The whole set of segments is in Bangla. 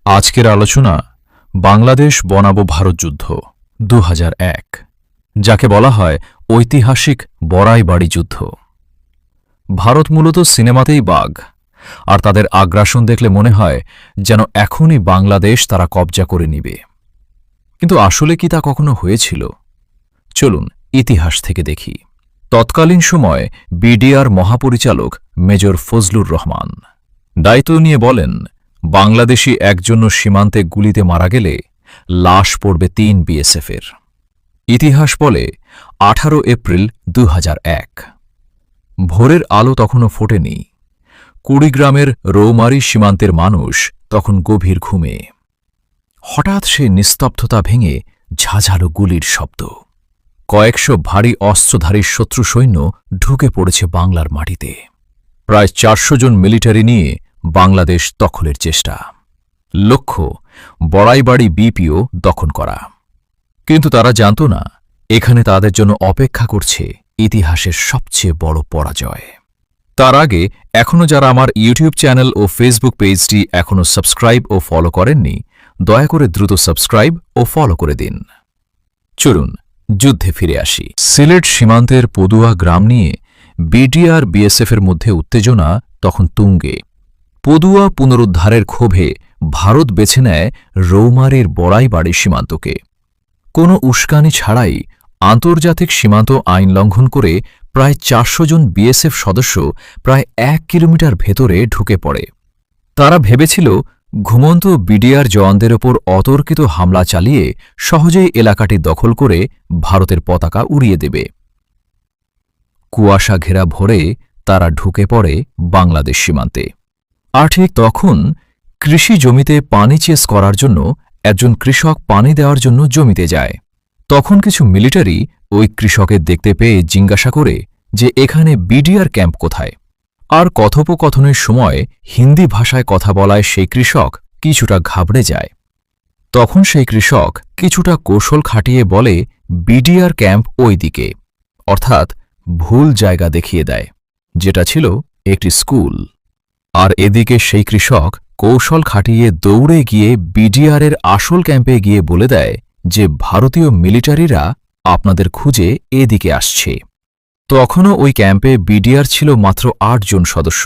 আজকের আলোচনা বাংলাদেশ বনাম ভারত যুদ্ধ ২০০১, যাকে বলা হয় ঐতিহাসিক বড়াইবাড়ি যুদ্ধ। ভারত মূলত সিনেমাতেই বাঘ, আর তাদের আগ্রাসন দেখলে মনে হয় যেন এখনই বাংলাদেশ তারা কবজা করে নিবে। কিন্তু আসলে কি তা কখনো হয়েছিল? চলুন ইতিহাস থেকে দেখি। তৎকালীন সময় বিডিআর মহাপরিচালক মেজর ফজলুর রহমান দায়িত্ব নিয়ে বলেন, বাংলাদেশি একজন সীমান্তে গুলিতে মারা গেলে লাশ পড়বে ৩ বিএসএফের। ইতিহাস বলে ১৮ এপ্রিল ২০০১। ভোরের আলো তখনও ফোটেনি। কুড়িগ্রামের রৌমারী সীমান্তের মানুষ তখন গভীর ঘুমে। হঠাৎ সে নিস্তব্ধতা ভেঙে ঝাঝালো গুলির শব্দ। কয়েকশো ভারী অস্ত্রধারী শত্রু সৈন্য ঢুকে পড়েছে বাংলার মাটিতে। প্রায় ৪০০ জন মিলিটারি নিয়ে বাংলাদেশ দখলের চেষ্টা। লক্ষ্য বড়াইবাড়ি বিপিও দখল করা। কিন্তু তারা জানত না, এখানে তাদের জন্য অপেক্ষা করছে ইতিহাসের সবচেয়ে বড় পরাজয়। তার আগে এখনও যারা আমার ইউটিউব চ্যানেল ও ফেসবুক পেজটি এখনও সাবস্ক্রাইব ও ফলো করেননি, দয়া করে দ্রুত সাবস্ক্রাইব ও ফলো করে দিন। চলুন যুদ্ধে ফিরে আসি। সিলেট সীমান্তের পদুয়া গ্রাম নিয়ে বিডিআর বিএসএফের মধ্যে উত্তেজনা তখন তুঙ্গে। পদুয়া পুনরুদ্ধারের ক্ষোভে ভারত বেছে নেয় রৌমারীর বড়াইবাড়ি সীমান্তকে। কোনো উস্কানি ছাড়াই আন্তর্জাতিক সীমান্ত আইন লঙ্ঘন করে প্রায় ৪০০ জন বিএসএফ সদস্য প্রায় ১ কিলোমিটার ভেতরে ঢুকে পড়ে। তারা ভেবেছিল ঘুমন্ত বিডিআর জওয়ানদের ওপর অতর্কিত হামলা চালিয়ে সহজেই এলাকাটি দখল করে ভারতের পতাকা উড়িয়ে দেবে। কুয়াশা ঘেরা ভোরে তারা ঢুকে পড়ে বাংলাদেশ সীমান্তে। আর ঠিক তখন কৃষি জমিতে পানি চেস করার জন্য একজন কৃষক পানি দেওয়ার জন্য জমিতে যায়। তখন কিছু মিলিটারি ওই কৃষকের দেখতে পেয়ে জিজ্ঞাসা করে যে এখানে বিডিআর ক্যাম্প কোথায়। আর কথোপকথনের সময় হিন্দি ভাষায় কথা বলায় সেই কৃষক কিছুটা ঘাবড়ে যায়। তখন সেই কৃষক কিছুটা কৌশল খাটিয়ে বলে বিডিআর ক্যাম্প ওই দিকে, অর্থাৎ ভুল জায়গা দেখিয়ে দেয়, যেটা ছিল একটি স্কুল। আর এদিকে সেই কৃষক কৌশল খাটিয়ে দৌড়ে গিয়ে বিডিআরের আসল ক্যাম্পে গিয়ে বলে দেয় যে ভারতীয় মিলিটারিরা আপনাদের খুঁজে এদিকে আসছে। তখনও ওই ক্যাম্পে বিডিআর ছিল মাত্র ৮ জন সদস্য।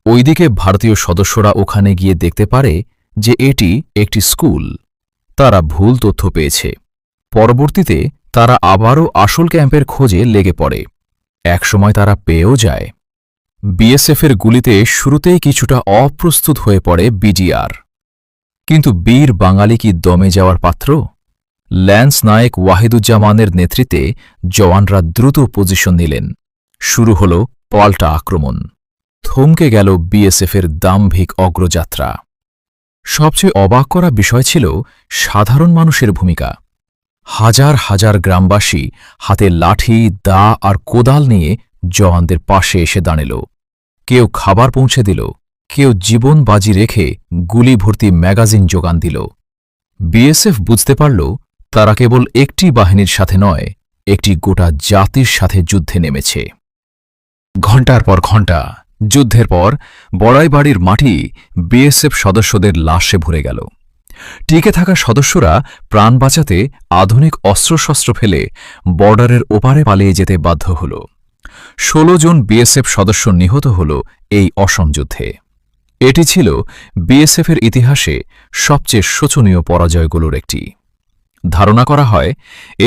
ওইদিকে ভারতীয় সদস্যরা ওখানে গিয়ে দেখতে পারে যে এটি একটি স্কুল। তারা ভুল তথ্য পেয়েছে। পরবর্তীতে তারা আবারও আসল ক্যাম্পের খোঁজে লেগে পড়ে। একসময় তারা পেয়েও যায়। বিএসএফের গুলিতে শুরুতেই কিছুটা অপ্রস্তুত হয়ে পড়ে বিডিআর। কিন্তু বীর বাঙালি কি দমে যাওয়ার পাত্র? ল্যান্স নায়েক ওয়াহিদুজ্জামানের নেতৃত্বে জওয়ানরা দ্রুত পজিশন নিলেন। শুরু হল পাল্টা আক্রমণ। থমকে গেল বিএসএফের দাম্ভিক অগ্রযাত্রা। সবচেয়ে অবাক করা বিষয় ছিল সাধারণ মানুষের ভূমিকা। হাজার হাজার গ্রামবাসী হাতে লাঠি, দা আর কোদাল নিয়ে জওয়ানদের পাশে এসে দাঁড়াল। কেউ খাবার পৌঁছে দিল, কেউ জীবন বাজি রেখে গুলি ভর্তি ম্যাগাজিন যোগান দিল। বিএসএফ বুঝতে পারল তারা কেবল একটি বাহিনীর সাথে নয়, একটি গোটা জাতির সাথে যুদ্ধে নেমেছে। ঘণ্টার পর ঘণ্টা যুদ্ধের পর বড়াইবাড়ির মাটি বিএসএফ সদস্যদের লাশে ভরে গেল। টিকে থাকা সদস্যরা প্রাণ বাঁচাতে আধুনিক অস্ত্রশস্ত্র ফেলে বর্ডারের ওপারে পালিয়ে যেতে বাধ্য হল। ১৬ জন বিএসএফ সদস্য নিহত হল এই অসম যুদ্ধে। এটি ছিল বিএসএফের ইতিহাসে সবচেয়ে শোচনীয় পরাজয়গুলোর একটি। ধারণা করা হয়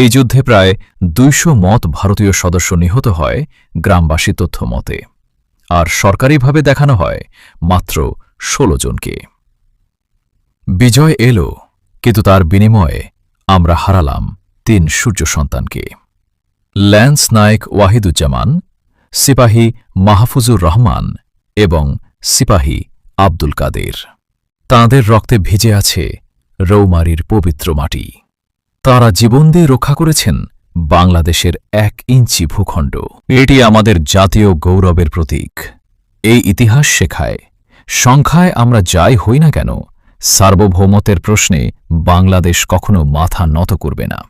এই যুদ্ধে প্রায় ২০০ মত ভারতীয় সদস্য নিহত হয় গ্রামবাসী তথ্য মতে, আর সরকারিভাবে দেখানো হয় মাত্র ১৬ জনকে। বিজয় এলো, কিন্তু তার বিনিময়ে আমরা হারালাম ৩ সূর্য সন্তানকে। ল্যান্স নায়েক ওয়াহিদুজ্জামান, সিপাহী মাহফুজুর রহমান এবং সিপাহী আব্দুল কাদের। তাঁদের রক্তে ভিজে আছে রৌমারীর পবিত্র মাটি। তাঁরা জীবন দিয়ে রক্ষা করেছেন বাংলাদেশের ১ ইঞ্চি ভূখণ্ড। এটি আমাদের জাতীয় গৌরবের প্রতীক। এই ইতিহাস শেখায়, সংখ্যায় আমরা যাই হই না কেন, সার্বভৌমত্বের প্রশ্নে বাংলাদেশ কখনো মাথা নত করবে না।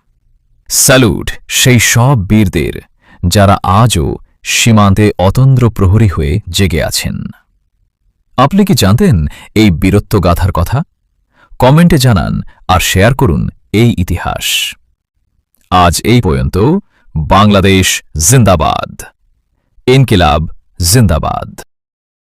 স্যালুট সেই সব বীরদের যারা আজও সীমান্তে অতন্দ্র প্রহরী হয়ে জেগে আছেন। আপনি কি জানতেন এই বীরত্বগাথার কথা? কমেন্টে জানান আর শেয়ার করুন এই ইতিহাস। আজ এই পর্যন্ত। বাংলাদেশ জিন্দাবাদ। ইনকিলাব জিন্দাবাদ।